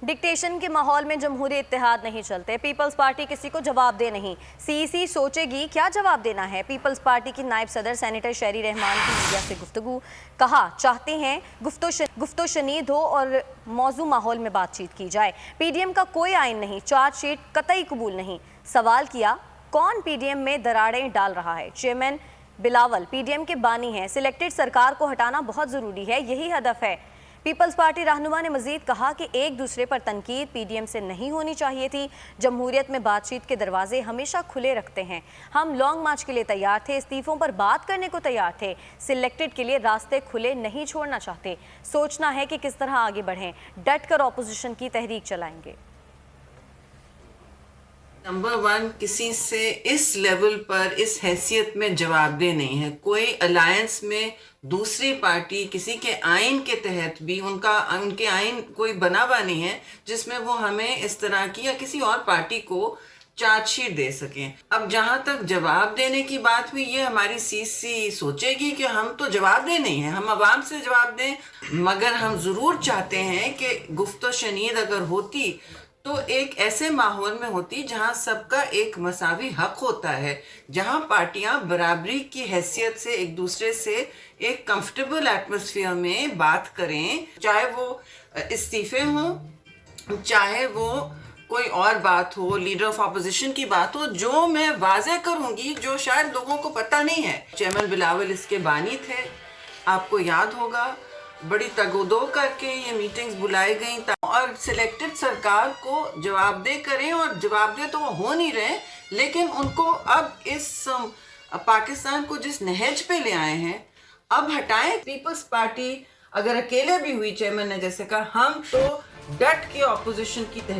Dictation के माहौल में जमहूरी इत्तेहाद नहीं चलते। पीपल्स पार्टी किसी को जवाब दे नहीं। सीईसी सोचेगी क्या जवाब देना है। पीपल्स पार्टी की नायब सदर सेनेटर शेरी रहमान की मीडिया से गुफ्तगू। कहा चाहते हैं गुफ्तो शनीद हो और मौजू माहौल में बातचीत की जाए। पीडीएम का कोई आइन नहीं, चार्जशीट कतई कबूल नहीं। सवाल किया कौन पीडीएम में दरारें डाल रहा है। चेयरमैन बिलावल पीडीएम के बानी हैं। सिलेक्टेड सरकार को हटाना बहुत ज़रूरी है, यही हदफ है। पीपल्स पार्टी रहनुमा ने मजीद कहा कि एक दूसरे पर तनकीद पीडीएम से नहीं होनी चाहिए थी। जमहूरियत में बातचीत के दरवाजे हमेशा खुले रखते हैं। हम लॉन्ग मार्च के लिए तैयार थे, इस्तीफों पर बात करने को तैयार थे। सिलेक्टेड के लिए रास्ते खुले नहीं छोड़ना चाहते। सोचना है कि किस तरह आगे बढ़ें। डट कर ऑपोजिशन की तहरीक चलाएंगे। नंबर वन, किसी से इस लेवल पर इस हैसियत में जवाबदेह नहीं है। कोई अलायंस में दूसरी पार्टी किसी के आइन के तहत भी उनके आइन कोई बना हुआ नहीं है जिसमें वो हमें इस तरह की या किसी और पार्टी को चार्जशीट दे सकें। अब जहाँ तक जवाब देने की बात हुई, ये हमारी सीसी सोचेगी कि हम तो जवाबदेह नहीं हैं, हम आवाम से जवाब दें, मगर हम ज़रूर चाहते हैं कि गुफ्तो शनीद अगर होती तो एक ऐसे माहौल में होती जहां सबका एक मसावी हक होता है, जहां पार्टियां बराबरी की हैसियत से एक दूसरे से एक कंफर्टेबल एटमॉस्फेयर में बात करें, चाहे वो इस्तीफे हों, चाहे वो कोई और बात हो, लीडर ऑफ अपोजिशन की बात हो। जो मैं वाज़ेह करूंगी जो शायद लोगों को पता नहीं है, चेयरमैन बिलावल इसके बानी थे। आपको याद होगा बड़ी तगोदो करके ये मीटिंग्स बुलाई गई और सिलेक्टेड सरकार को जवाबदेह करें, और जवाबदेह तो वो हो नहीं रहे, लेकिन उनको अब इस पाकिस्तान को जिस नहज पे ले आए हैं अब हटाएं। पीपल्स पार्टी अगर अकेले भी हुई, चेयरमैन ने जैसे कहा, हम तो डट के ऑपोजिशन की